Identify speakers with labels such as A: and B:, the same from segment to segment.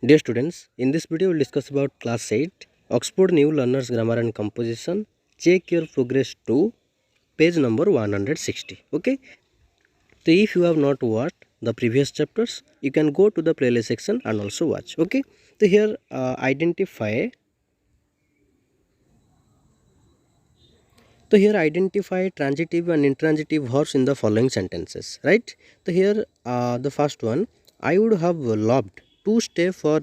A: Dear students, in this video we will discuss about class 8 Oxford New Learners Grammar and Composition. Check your progress to page number 160. Okay. So if you have not watched the previous chapters, you can go to the playlist section and also watch. Okay. So here identify transitive and intransitive verbs in the following sentences, right? So here the first one, I would have loved to stay for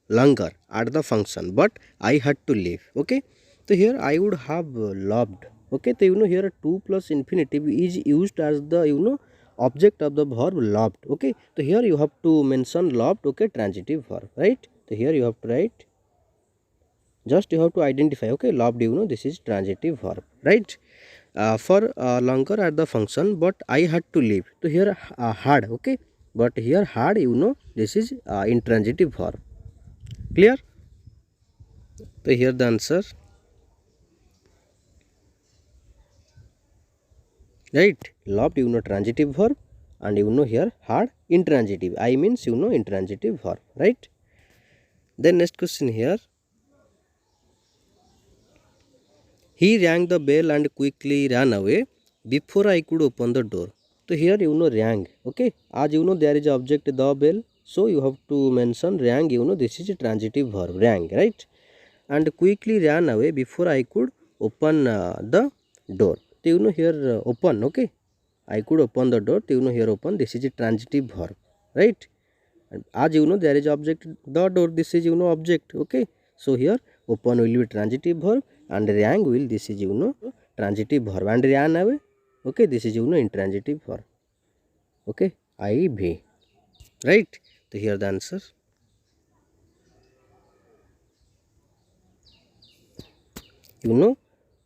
A: longer at the function, but I had to leave. Okay, so here I would have loved. Okay, so here 2 plus infinitive is used as the object of the verb loved. Okay, so here you have to mention loved. Okay, transitive verb, right? So here you have to write, just you have to identify. Okay, loved, this is transitive verb, right? For longer at the function, but I had to leave. So here had. Okay, but here had, this is intransitive verb. Clear? So here the answer, right? Loved, transitive verb, and here had intransitive. I means intransitive verb, right? Then next question here, he rang the bell and quickly ran away before I could open the door. So here rang. Okay, as there is object the bell, so you have to mention rang. This is a transitive verb, rang, right? And quickly ran away before I could open the door. So here open. Okay, I could open the door. So here open. This is a transitive verb, right? And as there is object the door. This is object. Okay, so here open will be transitive verb and rang will, this is transitive verb, and ran away. Okay, this is intransitive verb. Okay, IV, right? So here the answer,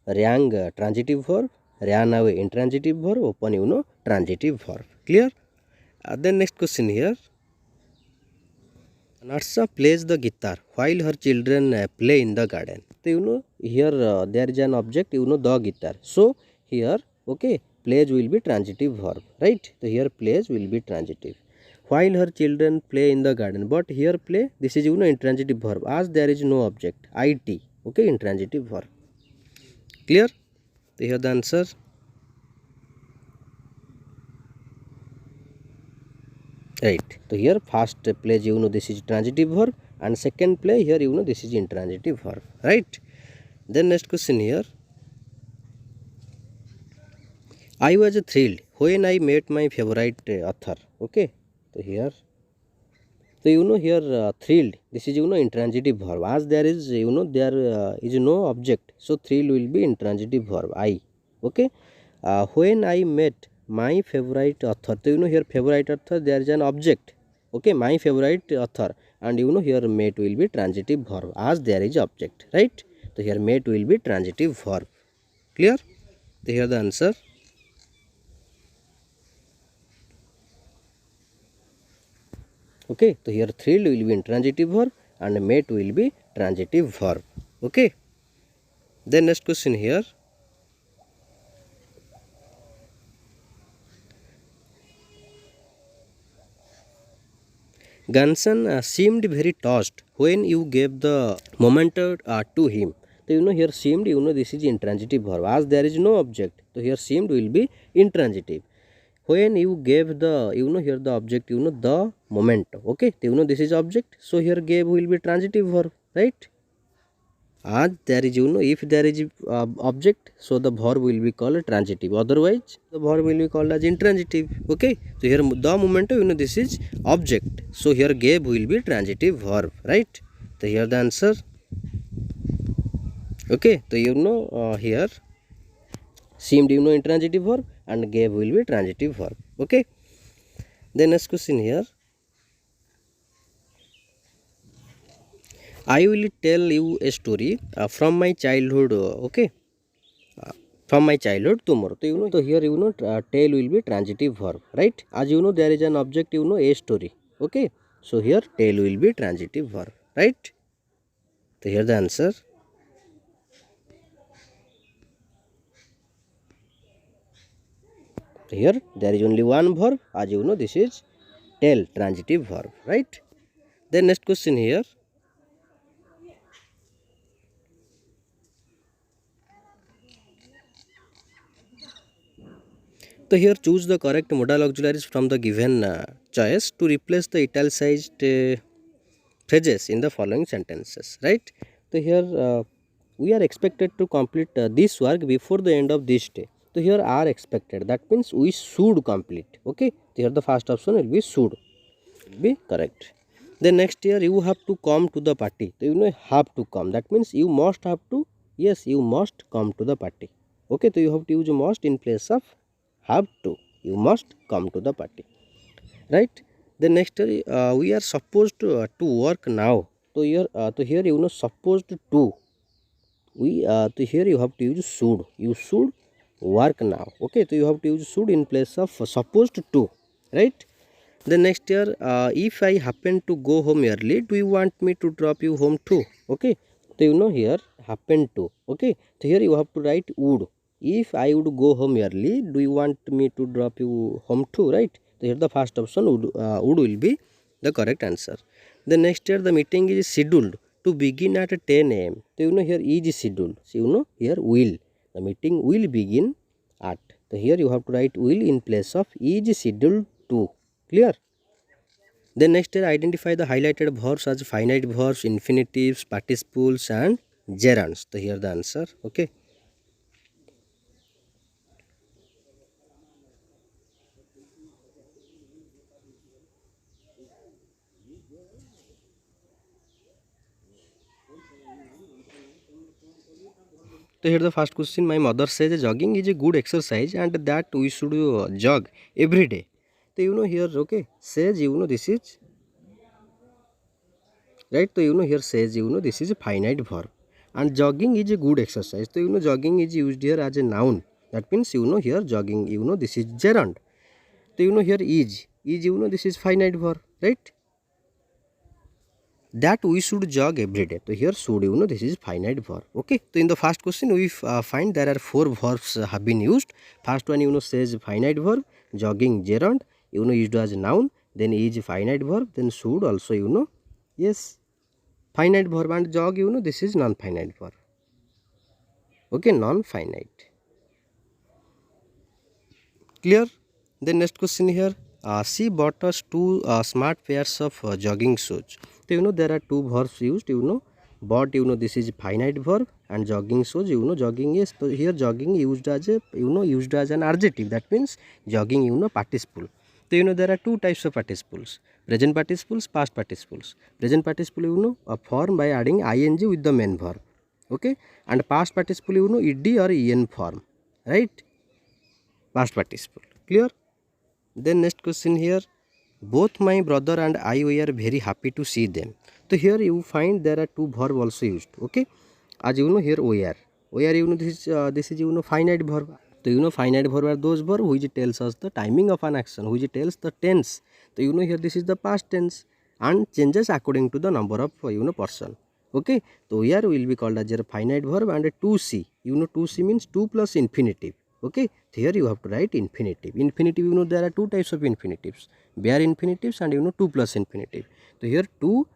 A: rang transitive verb, ran away intransitive verb, open transitive verb. Clear? Then next question here, Narsha plays the guitar while her children play in the garden. So here there is an object, the guitar. So here, okay, plays will be transitive verb, right? So here plays will be transitive. While her children play in the garden, but here play, this is intransitive verb, as there is no object, IT. Okay, intransitive verb. Clear? So here the answer, right? So here first plays, this is transitive verb, and second play here, this is intransitive verb, right? Then next question here, I was thrilled when I met my favorite author. Okay, so here, so here thrilled, this is intransitive verb, as there is there is no object, so thrilled will be intransitive verb, I. Okay, when I met my favorite author, so here favorite author, there is an object. Okay, my favorite author, and here met will be transitive verb, as there is object, right? So here met will be transitive verb. Clear? So here the answer, okay. So here thrilled will be intransitive verb and met will be transitive verb. Okay. Then next question here, Ganson seemed very touched when you gave the memento to him. So here seemed, this is intransitive verb, as there is no object. So here seemed will be intransitive. When you gave the, here the object, the memento. Okay, so this is object, so here gave will be transitive verb, right? As there is, if there is object, so the verb will be called transitive, otherwise the verb will be called as intransitive. Okay, so here the moment, this is object, so here gave will be transitive verb, right? So here the answer, okay. So here seemed, intransitive verb, and gave will be transitive verb. Okay. Then next question here, I will tell you a story from my childhood. Okay, from my childhood tomorrow. So so here tell will be transitive verb, right? As there is an object, a story. Okay, so here tell will be transitive verb, right? So here the answer, here there is only one verb, as this is tell, transitive verb, right? Then next question here. So here choose the correct modal auxiliaries from the given choice to replace the italicized phrases in the following sentences, right? So here we are expected to complete this work before the end of this day. So here are expected, that means we should complete. Okay, here the first option will be should, will be correct. Then next year you have to come to the party. So you know have to come, that means you must have to, yes, you must come to the party. Okay, so you have to use must in place of have to. You must come to the party, right? The next we are supposed to work now. So here you know supposed to, we so here you have to use should. You should work now. Okay, so you have to use should in place of supposed to, right? The next year if I happen to go home early, do you want me to drop you home too? Okay, so you know here happen to. Okay, so here you have to write would. If I would go home early, do you want me to drop you home too, right? So here the first option would will be the correct answer. The next year the meeting is scheduled to begin at 10 a.m. So you know here is scheduled, so you know here will, the meeting will begin at. So here you have to write will in place of is scheduled to. Clear? Then next year identify the highlighted verbs as finite verbs, infinitives, participles and gerunds. So here the answer. Okay. So here the first question, my mother says jogging is a good exercise and that we should jog every day. So you know here, okay, says you know this is, right? So you know here says you know this is a finite verb and jogging is a good exercise. So you know jogging is used here as a noun. That means you know here jogging, you know this is gerund. So you know here is you know this is finite verb, right? That we should jog every day. So here should, you know this is finite verb. Okay, so in the first question we find there are four verbs have been used. First one you know says finite verb, jogging gerund, you know used as a noun, then is finite verb, then should also you know, yes, finite verb, and jog you know this is non-finite verb. Okay, non-finite. Clear? Then next question here, she bought us two smart pairs of jogging shoes. So you know there are two verbs used, you know bought, you know this is finite verb, and jogging shoes, you know jogging is, so here jogging used as a, you know used as an adjective, that means jogging you know participle. So you know there are two types of participles, present participles, past participles. Present participle you know form by adding ing with the main verb. Okay, and past participle you know ed or en form, right? Past participle. Clear? Then next question here, both my brother and I were very happy to see them. So here you find there are two verb also used. Okay, as you know here where you know this is you know finite verb. So you know finite verb are those verb which tells us the timing of an action, which tells the tense. So you know here this is the past tense and changes according to the number of you know person. Okay, so here will be called as a finite verb, and a 2c, you know 2c means 2 plus infinitive. Okay, so here you have to write infinitive. Infinitive you know there are two types of infinitives, bare infinitives and you know 2 plus infinitive. So here 2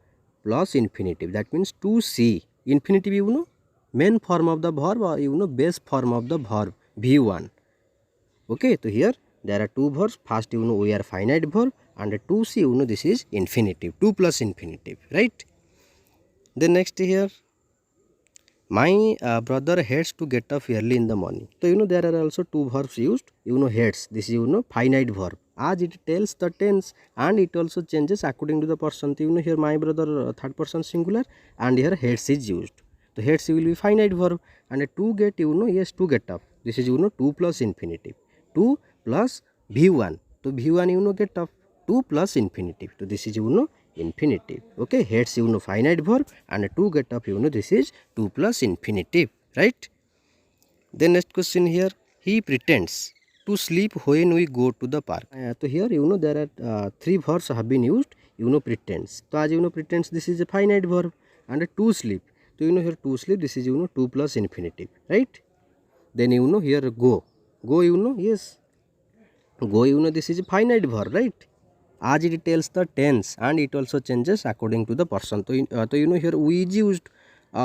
A: plus infinitive, that means 2c. Infinitive you know main form of the verb or you know base form of the verb v1. Okay, so here there are two verbs. First you know we are finite verb, and 2c you know this is infinitive, 2 plus infinitive, right? Then next here, my brother hates to get up early in the morning. So you know there are also two verbs used. You know hates, this is you know finite verb, as it tells the tense and it also changes according to the person. So you know here my brother third person singular, and here hates is used. So hates will be finite verb, and to get you know, yes, to get up, this is you know 2 plus infinitive, 2 plus v1. So v1 you know get up, 2 plus infinitive, so this is you know infinitive. Okay, hates you know finite verb, and to get up you know this is 2 plus infinitive, right? Then next question here, he pretends to sleep when we go to the park. So here you know there are three verbs have been used. You know pretends, so as you know pretends this is a finite verb, and to sleep, so you know here to sleep this is you know 2 plus infinitive, right? Then you know here go you know, yes, go you know this is a finite verb, right? as it tells the tense and it also changes according to the person. So here we is used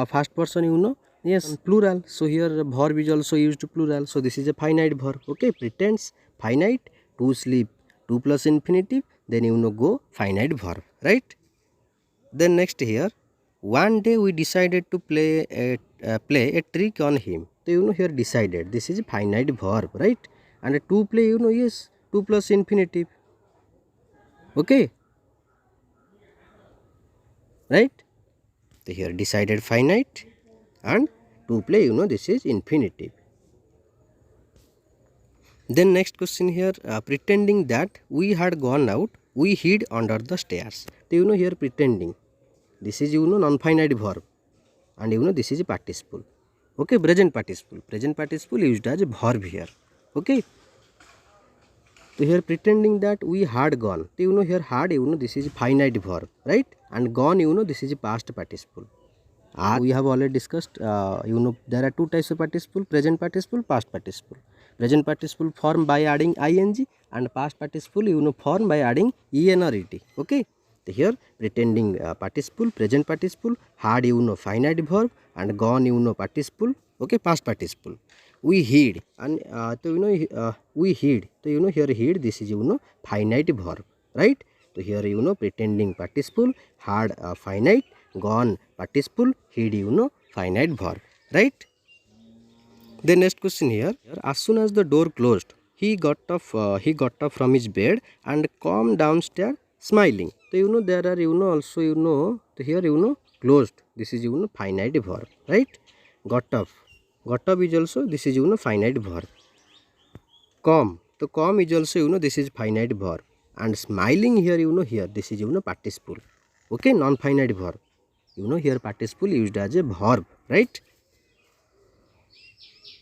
A: first person, yes, plural. So here verb is also used plural. So this is a finite verb. Okay, pretends, finite, to sleep, to plus infinitive, then go finite verb, right? Then next here, one day we decided to play a trick on him. So here decided, this is a finite verb, right? And to play, yes, to plus infinitive. Okay, right? So here decided finite and to play, this is infinitive. Then next question here, pretending that we had gone out, we hid under the stairs. So here pretending, this is non-finite verb, and this is a participle. Okay, present participle used as a verb here. Okay, so here pretending that we had gone. So here had, this is a finite verb, right? And gone, this is a past participle. We have already discussed, there are two types of participle: present participle, past participle. Present participle form by adding ing, and past participle form by adding en or et. Okay, so here pretending participle, present participle, had finite verb, and gone participle. Okay, past participle. We hid, and we hid. So here hid, this is finite verb, right? So here pretending participle, had finite, gone participle, hid finite verb, right? The next question here, as soon as the door closed, he got up from his bed and come downstairs smiling. So there are also so here closed, this is finite verb, right? Got up is also, this is finite verb. Come, so come is also this is finite verb, and smiling here here this is participle. Okay, non-finite verb. Here participle used as a verb, right?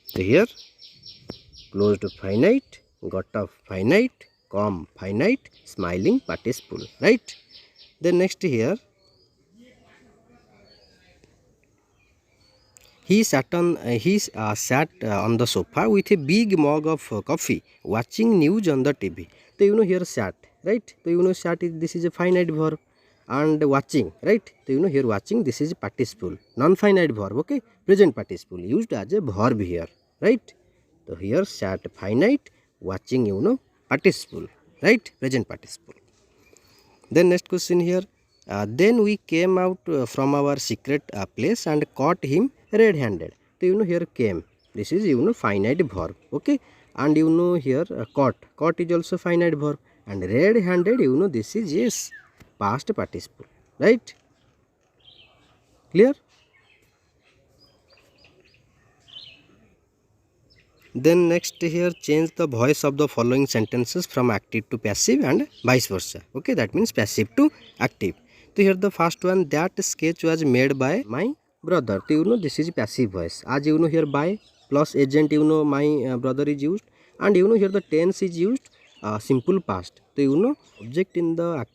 A: So here closed finite, got up finite, come finite, smiling participle, right? Then next here, he sat on the sofa with a big mug of coffee, watching news on the TV. So here sat, right? So sat is, this is a finite verb, and watching, right? So here watching, this is participle, non-finite verb. Okay, present participle used as a verb here, right? So here sat finite, watching participle, right? Present participle. Then next question here, then we came out from our secret place and caught him red-handed. So here came, this is finite verb. Okay, and here caught is also finite verb, and red-handed this is, yes, past participle, right? Clear? Then next here, change the voice of the following sentences from active to passive and vice versa. Okay, that means passive to active. So here the first one, that sketch was made by my brother. So this is passive voice. As here by plus agent my brother is used, and here the tense is used simple past. So object in the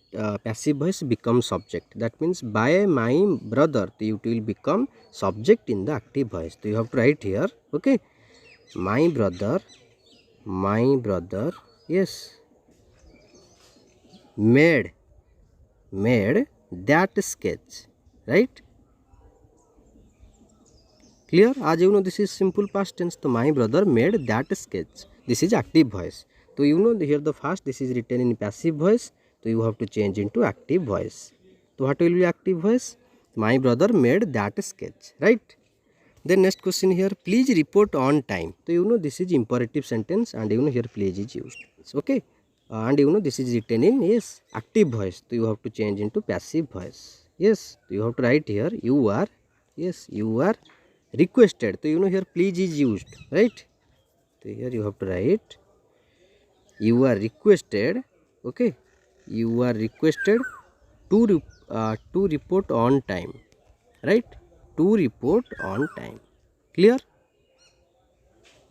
A: passive voice becomes subject. That means by my brother, it will become subject in the active voice. So you have to write here. Okay, my brother, yes, made that sketch, right? Clear? As this is simple past tense. So my brother made that sketch, this is active voice. So here the first, this is written in passive voice, so you have to change into active voice. So what will be active voice? My brother made that sketch, right? Then next question here, please report on time. So this is imperative sentence, and here please is used. Okay, and this is written in, yes, active voice. So you have to change into passive voice. Yes, so you have to write here, you are, yes, you are requested. So here please is used, right? So here you have to write, you are requested. Okay, you are requested to report on time, right? To report on time. Clear?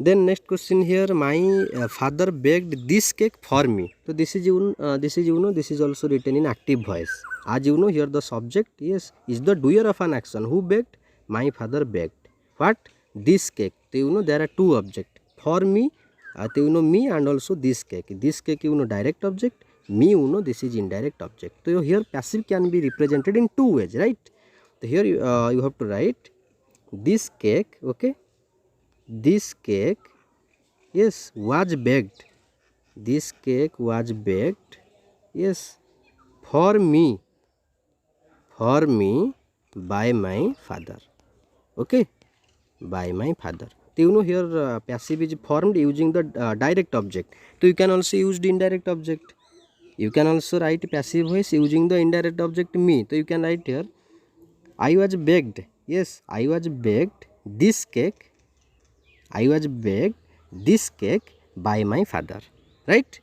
A: Then next question here, my father baked this cake for me. So this is this is also written in active voice. As here the subject, yes, is the doer of an action. Who baked? My father baked. What? This cake. So there are two objects. For me, me, and also this cake. This cake direct object. me, this is indirect object. So here passive can be represented in two ways, right? So here you have to write this cake, okay, this cake, yes, was baked, this cake was baked, yes, for me by my father, okay, by my father. So here passive is formed using the direct object. So you can also use the indirect object. You can also write passive voice using the indirect object me. So you can write here, I was baked, yes, I was baked this cake, I was baked this cake by my father, right?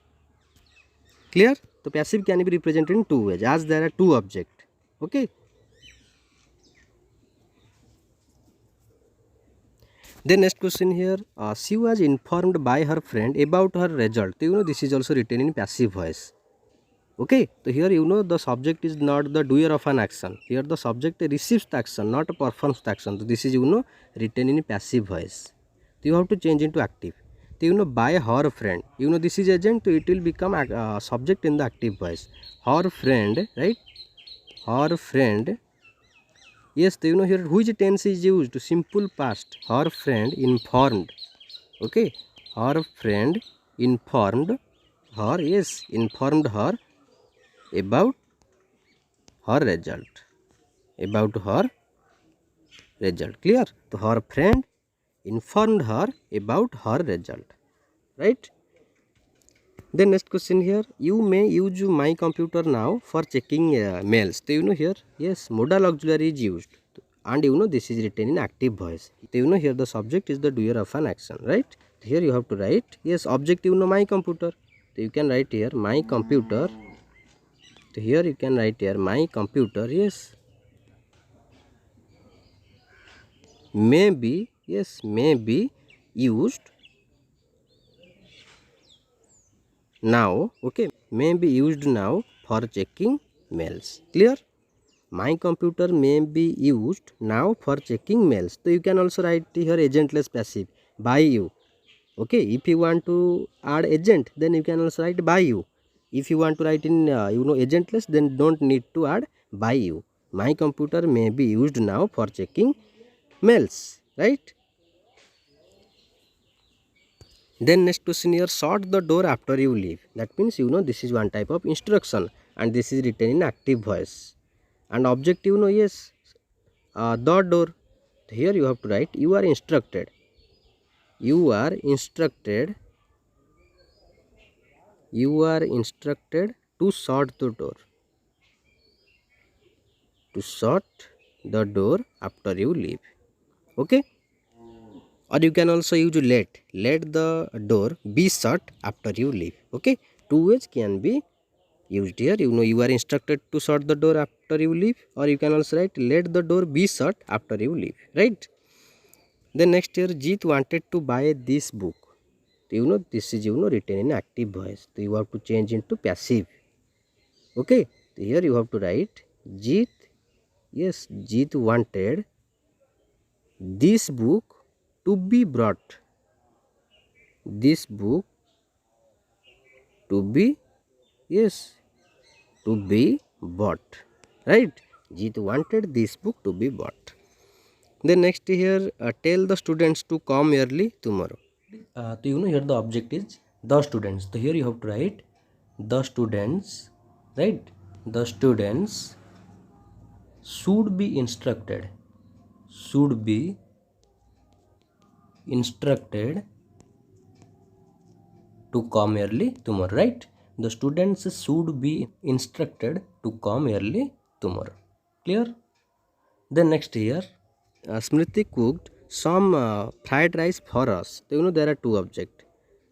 A: Clear? So passive can be represented in two ways as there are two objects, okay. Then next question here, she was informed by her friend about her result. So, this is also written in passive voice. Okay, so here the subject is not the doer of an action. Here the subject receives the action, not performs the action. So this is written in passive voice. So you have to change into active. So by her friend. This is agent, so it will become subject in the active voice. Her friend, right? Her friend. Yes, so here which tense is used? Simple past. Her friend informed. Okay, her friend informed her. Yes, informed her about her result. About her result. Clear? So her friend informed her about her result. Right? Then next question here, you may use my computer now for checking mails. So here, yes, modal auxiliary is used, and this is written in active voice. So here the subject is the doer of an action, right? So here you have to write, yes, object my computer. So you can write here my computer. So here you can write here my computer, yes, may be, yes, may be used now, okay, may be used now for checking mails. Clear? My computer may be used now for checking mails. So you can also write here agentless passive by you. Okay, if you want to add agent, then you can also write by you. If you want to write in agentless, then don't need to add by you. My computer may be used now for checking mails, right? Then next question here, shut the door after you leave. That means this is one type of instruction, and this is written in active voice. And object yes, the door. Here you have to write you are instructed. You are instructed. You are instructed to shut the door. To shut the door after you leave. Okay. Or you can also use let. Let the door be shut after you leave. Okay. Two ways can be used here. You are instructed to shut the door after you leave, or you can also write let the door be shut after you leave, right? Then next here, Jeet wanted to buy this book. So, this is written in active voice. So you have to change into passive. Okay, so here you have to write Jeet. Yes, Jeet wanted this book to be brought. This book to be, yes, to be bought, right? Jeet wanted this book to be bought. Then next here, tell the students to come early tomorrow. So here the object is the students. So here you have to write the students, right? The students should be instructed. Should be instructed to come early tomorrow, right? The students should be instructed to come early tomorrow. Clear? Then next here, Smriti cooked some fried rice for us. So there are two objects,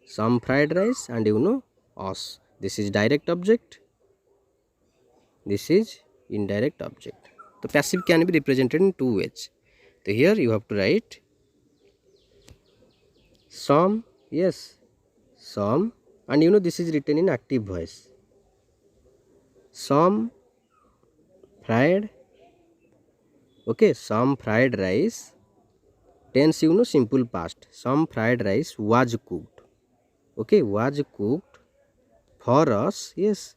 A: some fried rice and us. This is direct object, this is indirect object. The passive can be represented in two ways. So here you have to write some, yes, some, and this is written in active voice. Some fried, okay, some fried rice, tense simple past. Some fried rice was cooked, okay, was cooked for us, yes,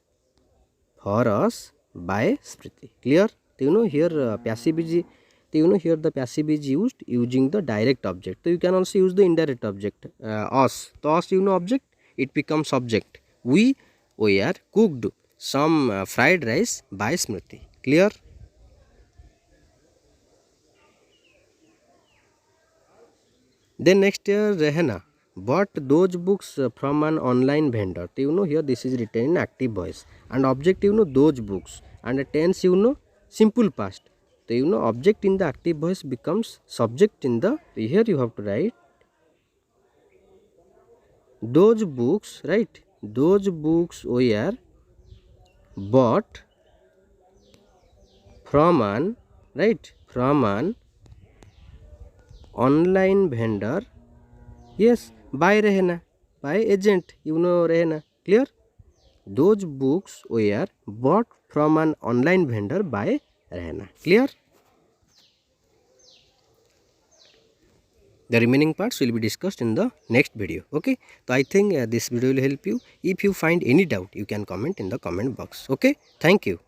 A: for us by Smriti. Clear? Here passive is here the passive is used using the direct object. So you can also use the indirect object. Us. So us object, it becomes subject. We are cooked some fried rice by Smriti. Clear? Then next year Rehana bought those books from an online vendor. So here this is written in active voice, and object those books, and tense simple past. So object in the active voice becomes subject in the, here you have to write those books, right? Those books were bought from an, right, from an online vendor. Yes, by Rehna, by agent, Rehna. Clear? Those books were bought from an online vendor by Rehna. Clear? The remaining parts will be discussed in the next video. Okay, so I think this video will help you. If you find any doubt, you can comment in the comment box. Okay, thank you.